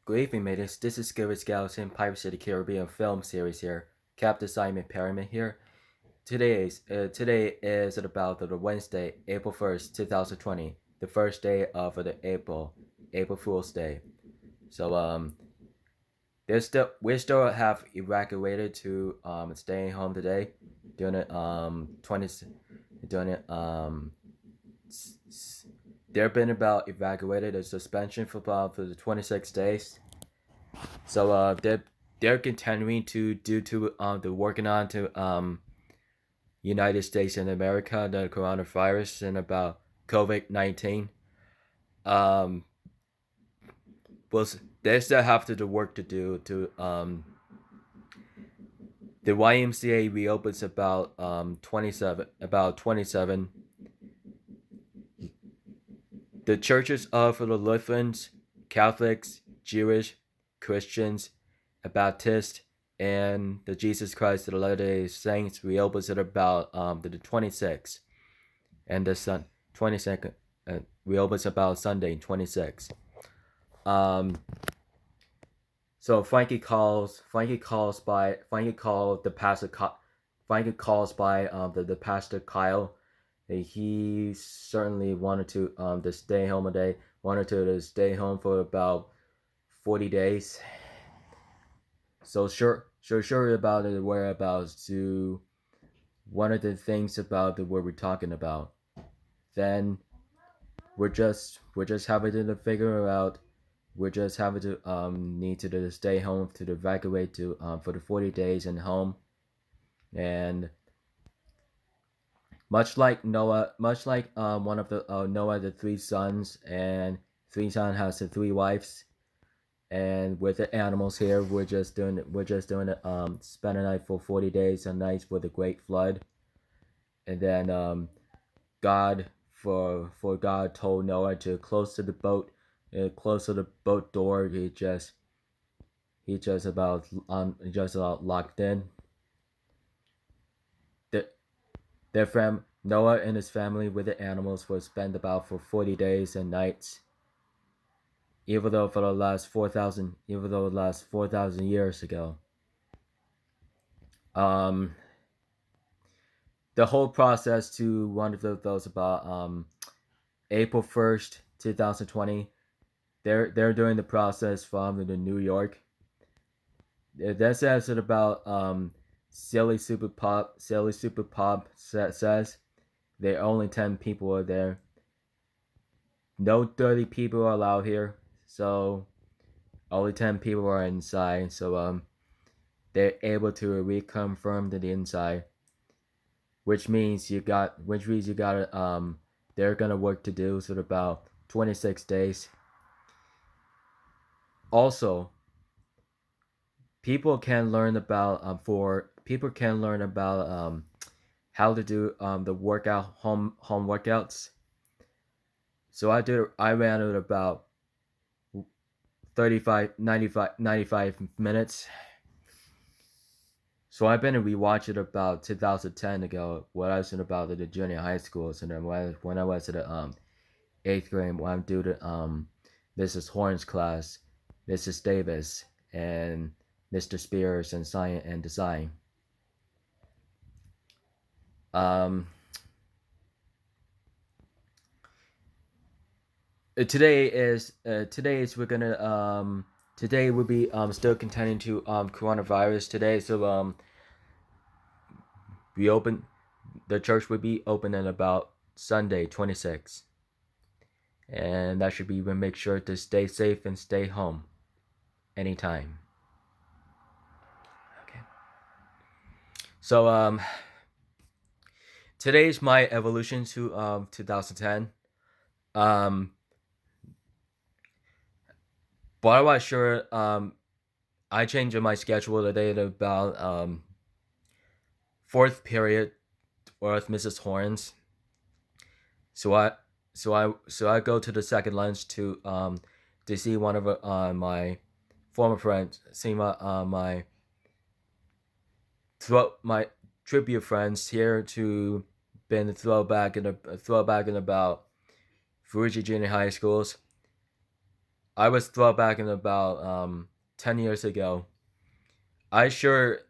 Good evening, mates. This is Gilbert Scouts in Pirates of the Caribbean film series here. Captain Simon Perryman here. Today is about the Wednesday, April 1st, 2020, the first day of the April Fool's Day. So we still have evacuated to staying home today, doing it 20 doing it they've been about evacuated a suspension for the 26 days. So they're continuing to due to the working on to United States and America the coronavirus and about COVID-19. Um, well, they still have to the work to do to the YMCA reopens about 27. The churches are for the Lutherans, Catholics, Jewish, Christians, Baptist, and the Jesus Christ of the Latter Day Saints reopens at about the 26th, and the 22nd reopens about Sunday 26th. So Frankie calls the pastor. Frankie calls by the pastor Kyle. He certainly wanted to stay home a day. Wanted to stay home for about 40 days. So sure about the whereabouts to one of the things about the what we're talking about. Then we're just having to figure out. We're just having to need to stay home to evacuate to for the 40 days in home, and much like one of the Noah the three sons, and three sons has the three wives, and with the animals here, we're just doing it spend a night for 40 days and nights for the great flood, and then God told Noah to close to the boat, close to the boat door. He just about locked in. The, their Noah and his family with the animals will spend about for 40 days and nights. Even though the last 4,000 years ago. The whole process to one of those about April 1st, 2020. They're doing the process from the New York. That says it about Silly Super Pop says there are only 10 people are there. No 30 people are allowed here, so only 10 people are inside. So they're able to reconfirm to the inside, which means you got they're gonna work to do so about 26 days. Also, people can learn about how to do the home workouts. So I ran it about 95 minutes. So I've been rewatch it about 2010 ago when I was in about the junior high school. So then when I was at the 8th grade, when I'm due to Mrs. Horn's class, Mrs. Davis, and Mr. Spears and Science and Design. Today we'll be still contending to coronavirus today. So the church will be open in about Sunday 26th, and that should be when make sure to stay safe and stay home anytime. Okay. So today is my evolution to 2010. But I was sure I changed my schedule today to about fourth period with Mrs. Horns. So I go to the second lunch to see one of my former friends, see my tribute friends here to been throwback in about Fuji Junior High schools. I was thrown back in about 10 years ago. I sure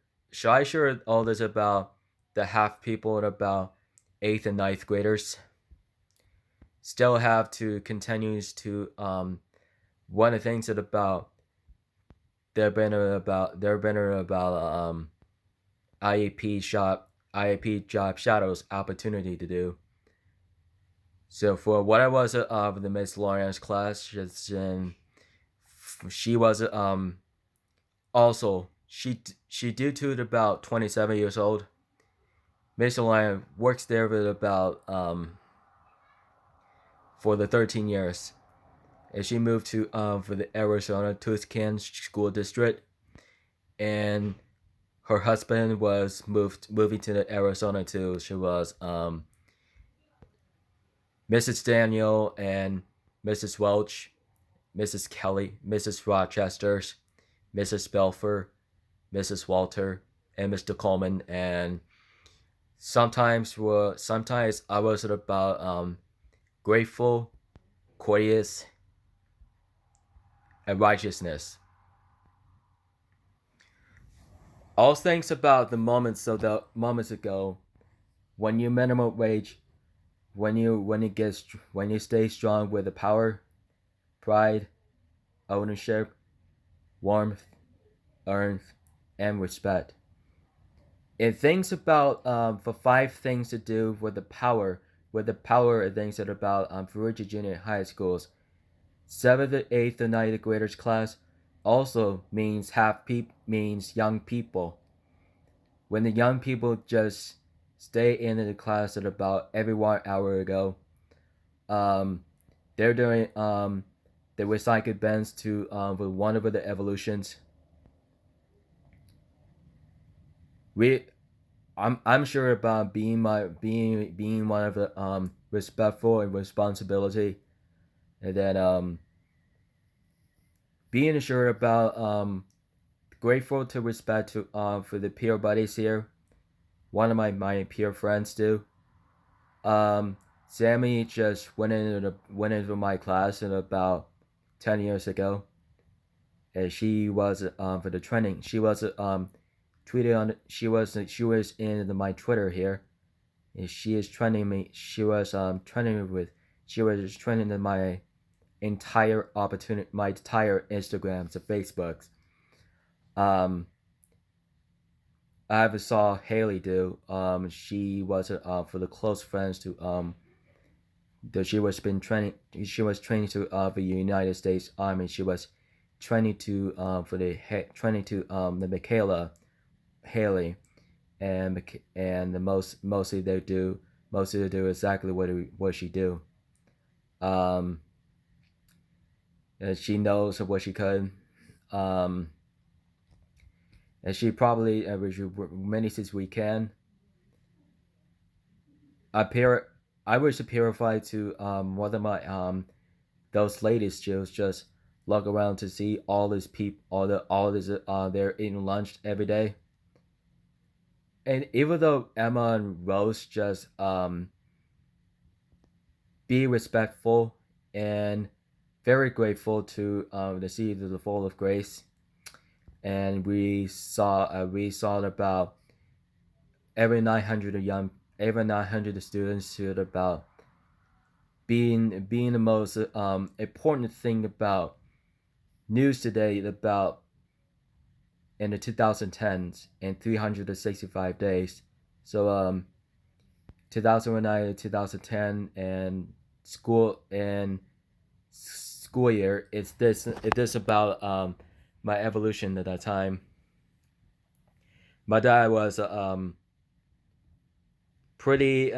I sure all this about the half people and about eighth and ninth graders still have to continues to one of the things that about they're better about IEP shop IEP job shadows opportunity to do. So for what I was of the Miss Lawrence class, she was also she due to about 27 years old. Miss Lawrence works there with about for the 13 years, and she moved to for the Arizona Tucson School District, and her husband was moving to the Arizona too. She was Mrs. Daniel and Mrs. Welch, Mrs. Kelly, Mrs. Rochesters, Mrs. Belfer, Mrs. Walter, and Mr. Coleman. And sometimes I was about grateful, courteous, and righteousness. All things about the moments ago when you minimum wage, when you stay strong with the power, pride, ownership, warmth, earnth, and respect. It thinks about for five things to do with the power of things that are about Virginia Junior High schools. 7th, 8th, and 9th graders class also means young people. When the young people just stay in the class at about every 1 hour ago, um, they're doing the recycled bends to with one of the evolutions. We I'm sure about being one of the respectful and responsibility, and then being sure about grateful to respect to for the peer buddies here. One of my peer friends do. Um, Sammy just went into my class in about 10 years ago, and she was for the training. She was tweeted on. She was in my Twitter here. And she is trending me. She was trending with. She was trending in my entire opportunity, my entire Instagrams and Facebooks. Um, I have saw Haley do. She was for the close friends to that she was been training. She was training to the United States Army. She was training to for the training to the Michaela Haley, and the mostly they do exactly what she do. Um, and she knows what she could. Um, and she probably many since we can appear. I wish to purify to one of my those ladies just look around to see all these people, all this they're eating lunch every day. And even though Emma and Rose just be respectful and very grateful to see the fall of grace, and we saw about every 900 students to about being the most important thing about news today about in the 2010s and 365 days. So 2009 to 2010 and school year. It's about my evolution at that time. My dad was pretty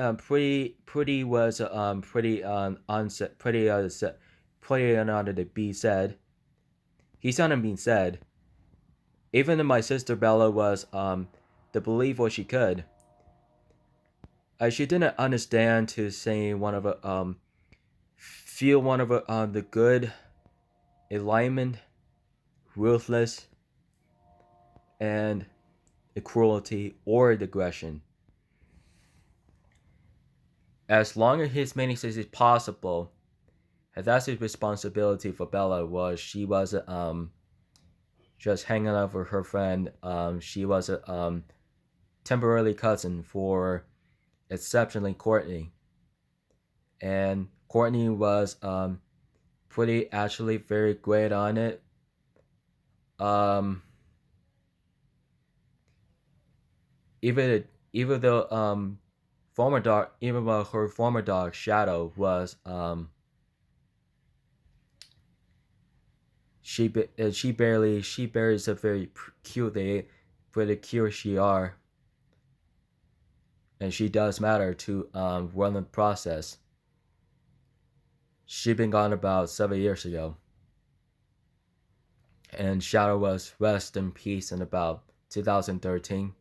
was pretty onset pretty under the B said. He sounded being said. Even my sister Bella was to believe what she could. She didn't understand to say one of feel one of the good alignment, ruthless, and the cruelty or the aggression. As long as many things is possible, And that's the responsibility for Bella. Was she was just hanging out with her friend. She was a temporarily cousin for exceptionally Courtney, and Courtney was pretty actually very great on it. Um, even though former dog, even though her former dog Shadow was she barely is a very cute they pretty cute she are, and she does matter to run the process. She been gone about 7 years ago, and Shadow was rest in peace in about 2013.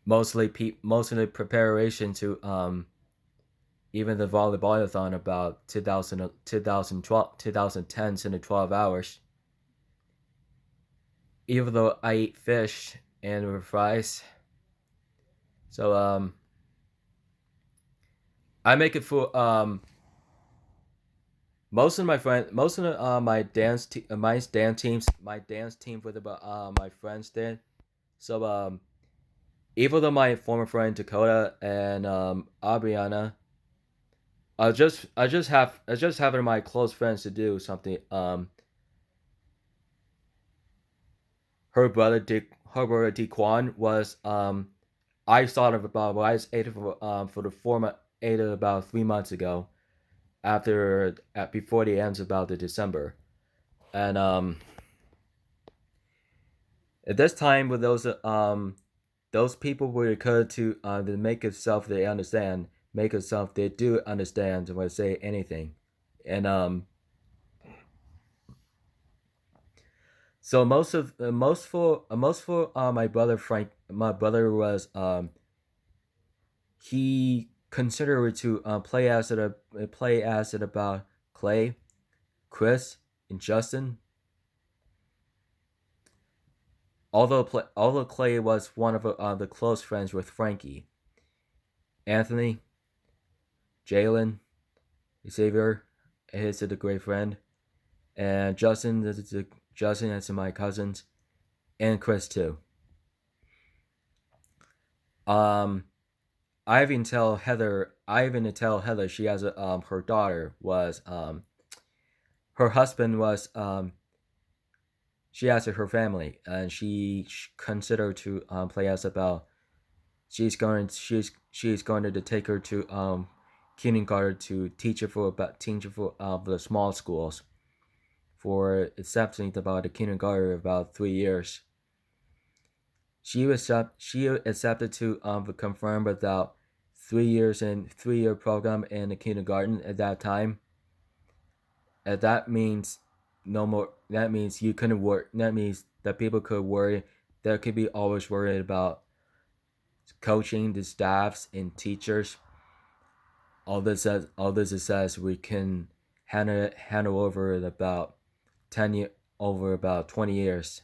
Mostly preparation to even the volleyballathon about 2012 2010 in the 12 hours. Even though I eat fish and fries, so I make it for most of my my dance team with about my friends did. So even though my former friend Dakota and Abriana, I just having my close friends to do something. Her brother Dequan was I thought of about well, I was ate for the format ate it about 3 months ago after before the ends about the December, and at this time with those people were occurred to make itself they understand make itself they do understand when I say anything, and so most for my brother Frank, my brother was he considered to play acid about Clay, Chris, and Justin. Although Clay was one of the close friends with Frankie, Anthony, Jalen, Xavier, his is a great friend, and Justin is my cousins, and Chris too. Um, I even tell Heather she has her daughter was her husband was she has her family and she considered to play us about she's going to take her to kindergarten to teach her for the small schools for accepting about the kindergarten about 3 years. She accepted to confirm about 3 years and 3 year program in the kindergarten at that time. And that means no more. That means you couldn't work. That means that people could worry. There could be always worried about coaching the staffs and teachers. All this says we can handle over about 10 year over about 20 years.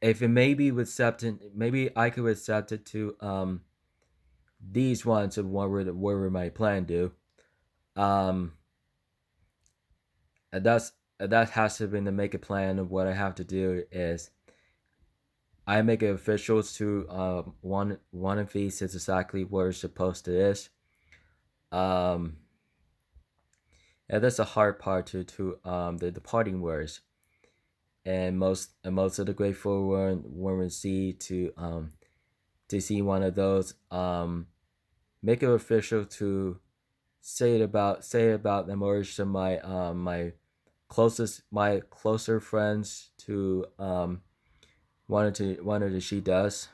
If it maybe with accepting, maybe I could accept it to these ones of what we my plan do. Um, and that has to be to make a plan of what I have to do is I make it official to one of these is exactly where it's supposed to is. Um, and that's a hard part to the departing words. And most of the grateful when we see to see one of those make it official to say about the merge to my closer friends to wanted to she does.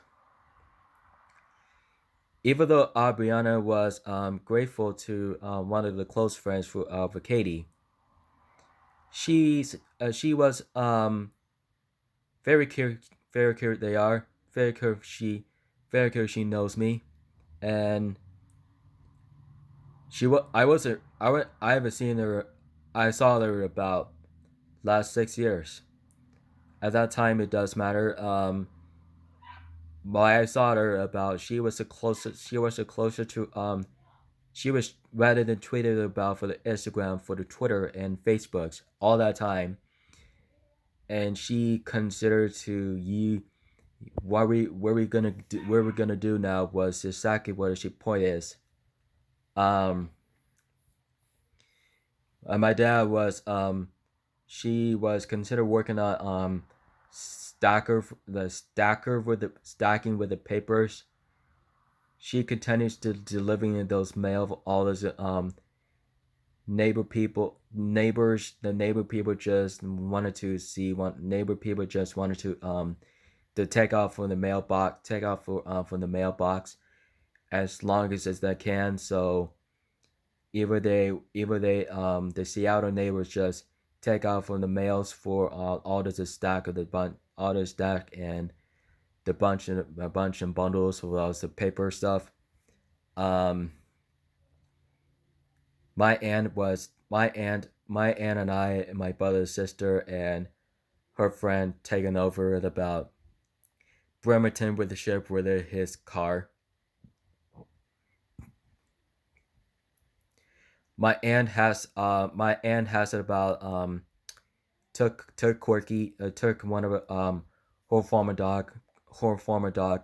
Even though Brianna was grateful to one of the close friends for Katie, she was very curious. Very curious they are. Very curious she knows me, and she wa- I wasn't I haven't seen her. I saw her about last 6 years. At that time, it does matter. But I saw her about she was the closer to she was rather than tweeted about for the Instagram, for the Twitter and Facebooks all that time, and she considered to you what we're gonna do now was exactly what she point is. Um, my dad was she was considered working on stacker with the stacking with the papers. She continues to delivering those mail for all those neighbor people just wanted to see one neighbor people just wanted to take off from the mailbox, take off from the mailbox as long as they can. So the Seattle neighbors just take out from the mails for all the stack of the all the stack and the bunch and a bunch and bundles of all the paper stuff. Um, my aunt and I and my brother's sister and her friend taking over at about Bremerton with the ship with his car. My aunt has it about took Corky took one of her former dog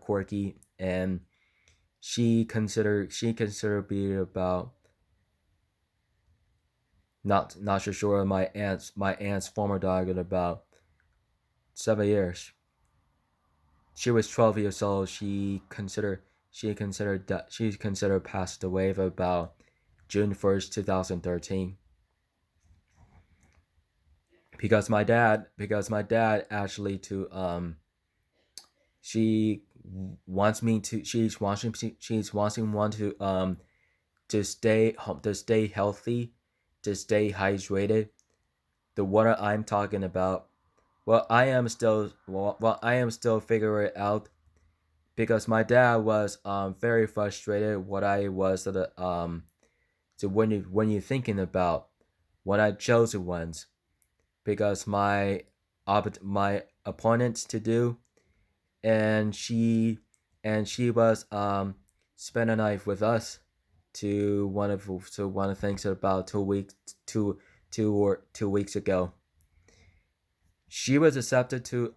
Corky, and she considered being about not so sure my aunt's former dog in about 7 years. She was 12 years old. She considered passed away of about June 1st, 2013. Because my dad actually to she wants me to she's wanting one to stay healthy, to stay hydrated. The water I'm talking about, I am still figuring it out, because my dad was very frustrated what I was so when you're thinking about what I chose once, because my opponents to do, and she was spent a night with us to one of the things about 2 weeks ago. She was accepted to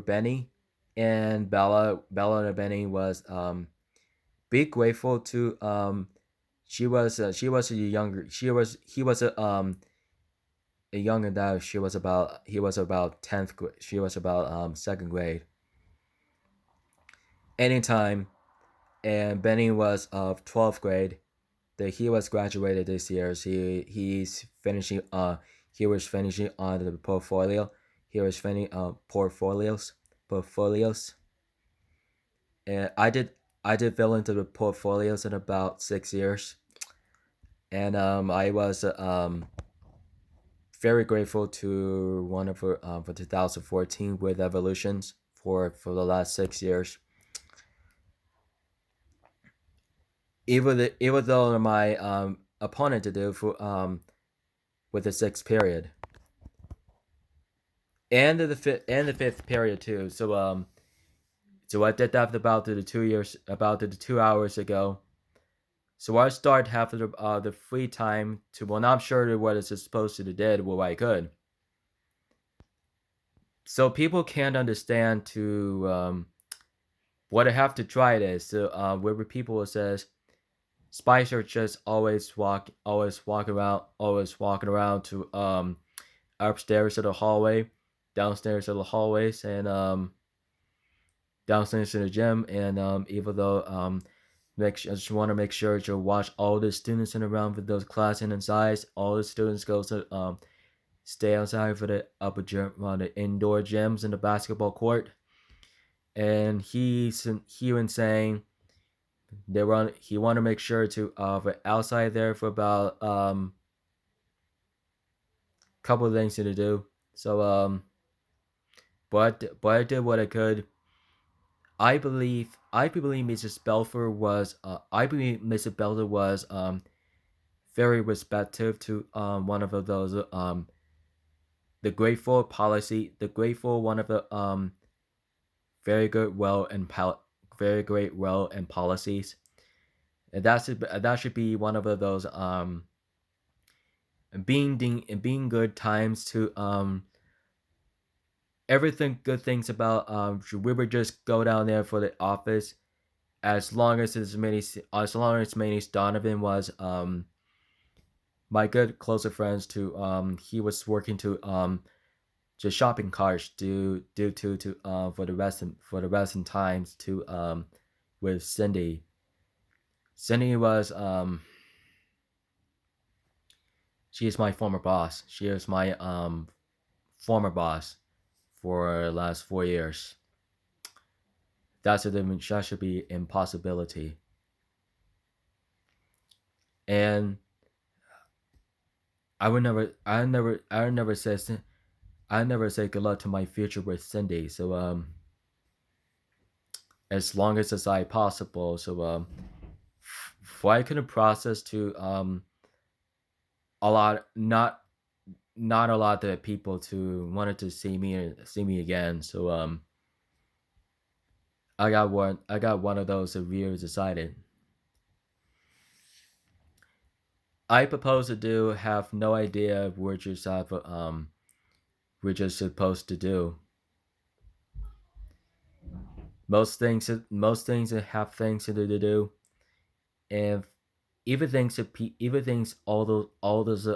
Benny, and Bella and Benny was be grateful to she was a younger she was he was a younger dad. He was about 10th grade. She was about second grade anytime, and Benny was of 12th grade. That he was graduated this year. So he was finishing on the portfolio. He was finishing portfolios, and I did fill into the portfolios in about 6 years, and I was very grateful to one of her for 2014 with Evolutions for the last 6 years. Even though my opponent to do for with the sixth period and the fifth period too. So I did that about the 2 years about the 2 hours ago. So I start having the free time to, well, not sure what it's supposed to did what I could. So people can't understand to what I have to try this. So where people says Spicer just always walking around to upstairs to the hallway, downstairs to the hallways, and downstairs to the gym. And even though I just want to make sure to watch all the students in around for those class and size. All the students go to stay outside for the upper gym, the indoor gyms in the basketball court. And he was saying he want to make sure to for outside there for about couple of things to do. So but I did what I could. I believe Mrs. Belfer was I believe Mrs. Belfer was very respectful to one of those the grateful policy, the grateful one of the very good well and very great well and policies. And that should be one of those being good times to everything good things about we would just go down there for the office as long as Manny Donovan was my good closer friends to he was working to just shopping carts due to for the rest in times to with Cindy. Cindy was she is my former boss. She is my former boss for the last 4 years. That should be impossibility. And I never say good luck to my future with Cindy. So as long as I possible. So for I couldn't process to a lot not a lot of people to wanted to see me again. So I got one of those reviews decided. I propose to do have no idea what you have we're just supposed to do. Most things have things to do, and even things all those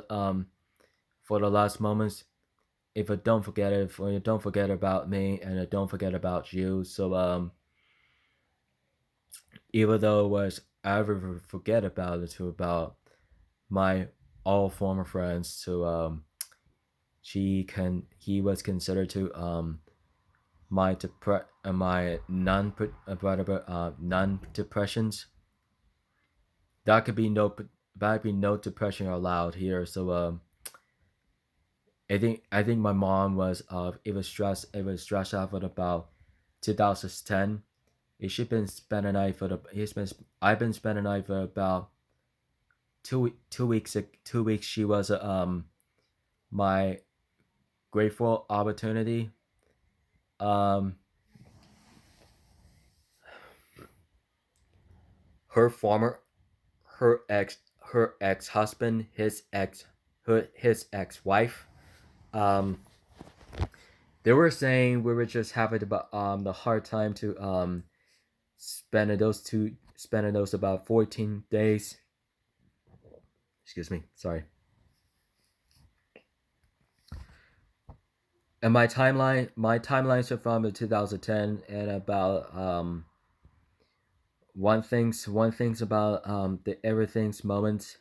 for the last moments. If I don't forget it, or you don't forget about me, and I don't forget about you. So even though it was I ever forget about it to about my all former friends, so he was considered to my non depressions. That could be no that could be no depression allowed here. So I think my mom was it was stressed out for about 2010. She's been spending a night for the he's been I've been spending a night for about 2 weeks. 2 weeks she was my grateful opportunity. Um, her former her ex husband his ex wife. Um, they were saying we were just having the hard time to spending those about 14 days. Excuse me, sorry. And my timelines are from 2010 and about one things about the everything's moments.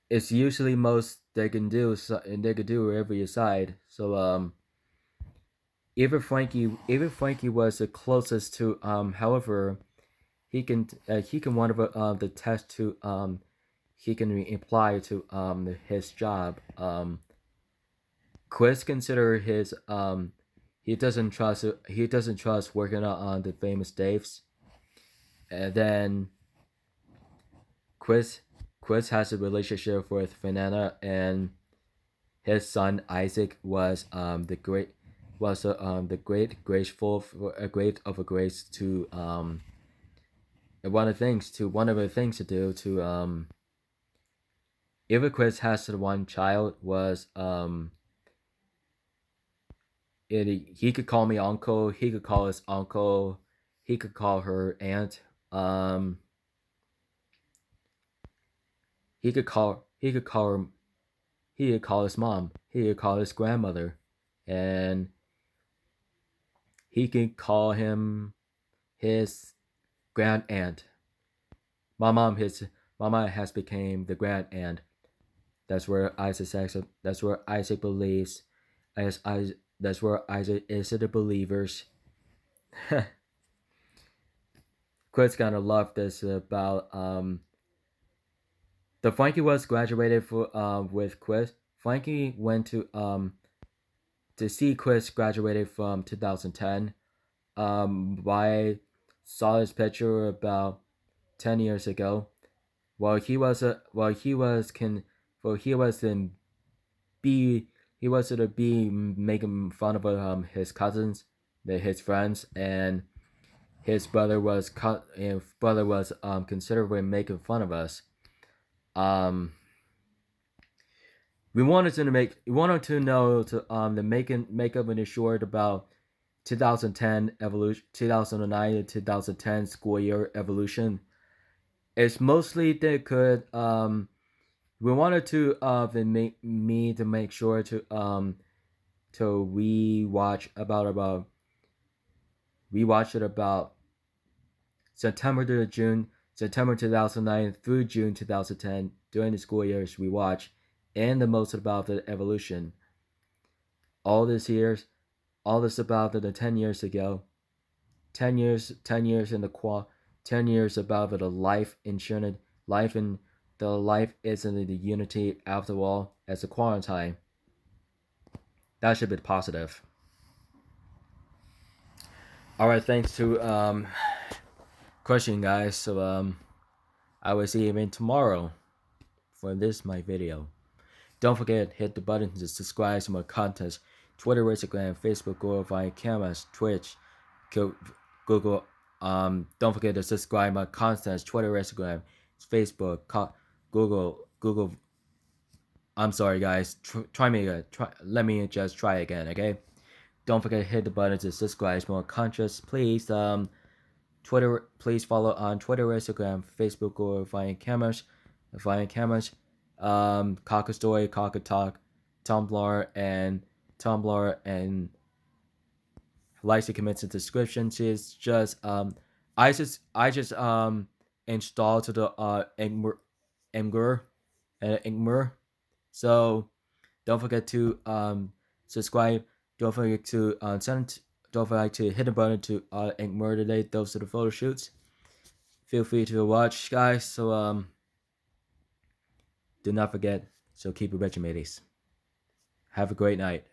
It's usually most they can do so, and they can do wherever you side. So even Frankie was the closest to however he can one of the test to he can apply to his job. Chris consider his he doesn't trust working on the famous Daves. And then Chris Chris has a relationship with Fernanda, and his son Isaac was the great graceful a great of a grace to one of the things to do to if Chris has the one child was he could call me uncle, he could call his uncle, he could call her aunt, um he could call her he could call his mom, he could call his grandmother, and he could call him his grand aunt. My mom has became the grand aunt. That's where Isaac believes as I that's where Isaac is to the believers. Chris kind of loved this about the Frankie was graduated for with Chris. Frankie went to see Chris graduated from 2010. I saw his picture about 10 years ago. While he was can well he was in B he was to be making fun of his cousins. his friends, and his brother was considerably making fun of us. Um, we wanted to know to the make up an short about 2010 evolution, 2009 to 2010 school year evolution. It's mostly they could we wanted to make me to make sure to we watched it about September to June, September 2009 through June 2010 during the school years we watched, and the most about the evolution. All this years, all this about the 10 years ago, 10 years in the 10 years about the life insurance, life in the life isn't the unity after all as a quarantine. That should be positive. All right, thanks to question guys. So I will see you again tomorrow for this my video. Don't forget hit the button to subscribe to my content. Twitter, Instagram, Facebook, Google, Vine, Cameras, Twitch, Google. Don't forget to subscribe my content. Twitter, Instagram, Facebook, Google. I'm sorry, guys. Try me again. Let me just try again, okay? Don't forget to hit the button to subscribe to more content. Please, Twitter. Please follow on Twitter, Instagram, Facebook, or Vine Cameras, Cocker Story, Cocker Talk, Tumblr, and likes to comments in description. Is just I just installed to the Ingmer. So don't forget to subscribe. Don't forget to don't forget to hit the button to Ingmer today. Those are the photo shoots. Feel free to watch, guys. So do not forget. So keep it rich, mateys. Have a great night.